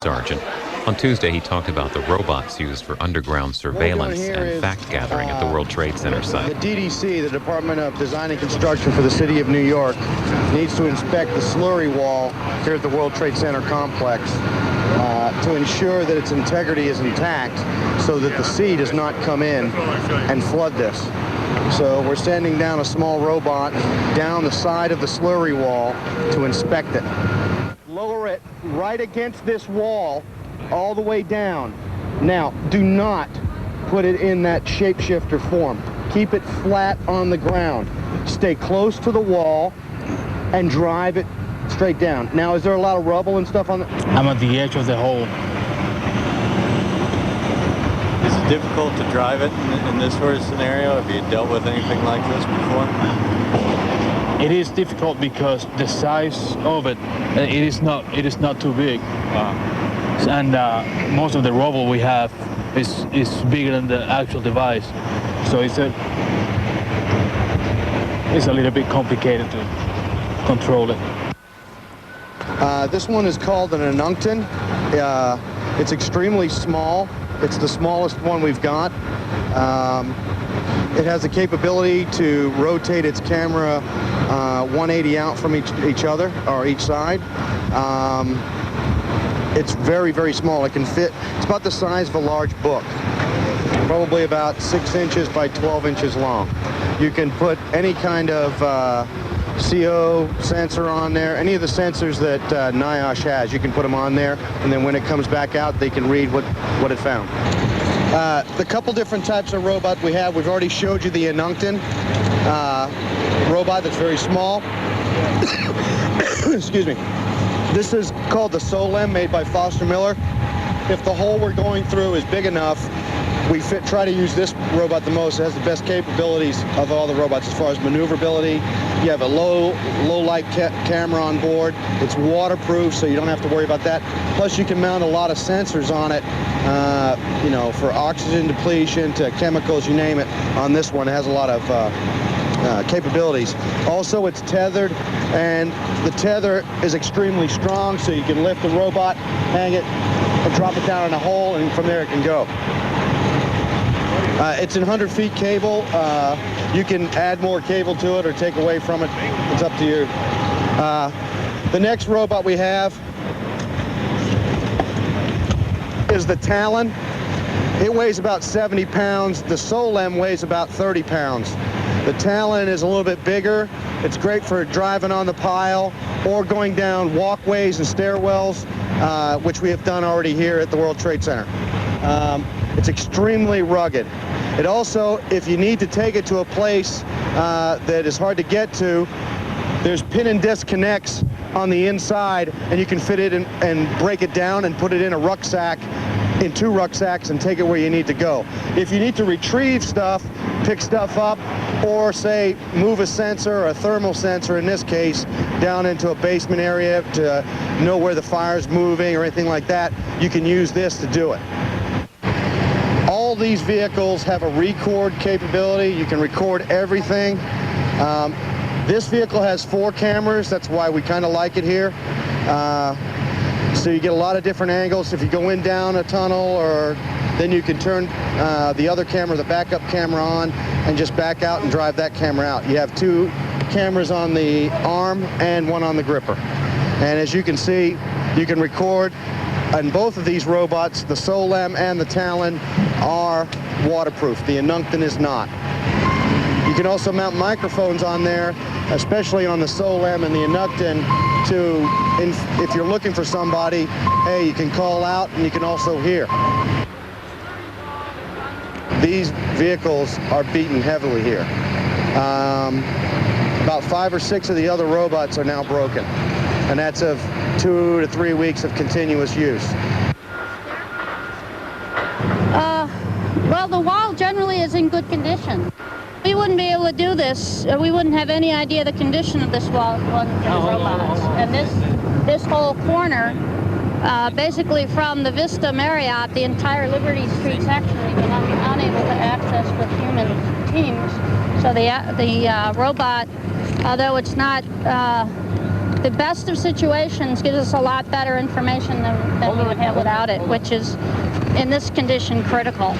Sergeant. On Tuesday, he talked about the robots used for underground surveillance and fact-gathering at the World Trade Center site. The DDC, the Department of Design and Construction for the City of New York, needs to inspect the slurry wall here at the World Trade Center complex to ensure that its integrity is intact so that the sea does not come in and flood this. So we're sending down a small robot down the side of the slurry wall to inspect it. Lower it right against this wall all the way down. Now, do not put it in that shapeshifter form. Keep it flat on the ground. Stay close to the wall and drive it straight down. Now, is there a lot of rubble and stuff on it? I'm at the edge of the hole. Is it difficult to drive it in this sort of scenario? Have you dealt with anything like this before? It is difficult because the size of it, it is not too big. And most of the rubble we have is bigger than the actual device. So it's a little bit complicated to control it. This one is called an Anuncton. It's extremely small. It's the smallest one we've got. It has the capability to rotate its camera 180 out from each other, or each side. It's very, very small. It can fit, it's about the size of a large book, probably about 6 inches by 12 inches long. You can put any kind of CO sensor on there, any of the sensors that NIOSH has, you can put them on there, and then when it comes back out, they can read what it found. The couple different types of robot we have, we've already showed you the Anuncton robot that's very small. Excuse me. This is called the Solem, made by Foster Miller. If the hole we're going through is big enough, we try to use this robot the most. It has the best capabilities of all the robots as far as maneuverability. You have a low light camera on board. It's waterproof, so you don't have to worry about that. Plus, you can mount a lot of sensors on it, you know, for oxygen depletion to chemicals, you name it. On this one, it has a lot of capabilities. Also, it's tethered, and the tether is extremely strong, so you can lift the robot, hang it, and drop it down in a hole, and from there it can go. It's an 100 feet cable. You can add more cable to it or take away from it. It's up to you. The next robot we have is the Talon. It weighs about 70 pounds. The Solem weighs about 30 pounds. The Talon is a little bit bigger. It's great for driving on the pile or going down walkways and stairwells, which we have done already here at the World Trade Center. It's extremely rugged. It also, if you need to take it to a place that is hard to get to, there's pin and disconnects on the inside, and you can fit it in and break it down and put it in a rucksack, in 2 rucksacks, and take it where you need to go. If you need to retrieve stuff, pick stuff up, or say move a sensor or a thermal sensor in this case down into a basement area to know where the fire's moving or anything like that, you can use this to do it. All these vehicles have a record capability. You can record everything. This vehicle has 4 cameras. That's why we kind of like it here. So you get a lot of different angles. If you go in down a tunnel, or then you can turn the other camera, the backup camera on, and just back out and drive that camera out. You have 2 cameras on the arm and 1 on the gripper. And as you can see, you can record. And both of these robots, the Solem and the Talon, are waterproof. The Anuncton is not. You can also mount microphones on there, especially on the Solem and the Anuncton, if you're looking for somebody, hey, you can call out and you can also hear. These vehicles are beaten heavily here. About 5 or 6 of the other robots are now broken, and that's of 2 to 3 weeks of continuous use. Well, the wall generally is in good condition. We wouldn't be able to do this. We wouldn't have any idea the condition of this wall if it wasn't for the robots. And this whole corner, basically from the Vista Marriott, the entire Liberty Street section, we've been unable to access with human teams. So the robot, although it's not the best of situations gives us a lot better information than we would have without it, which is, in this condition, critical.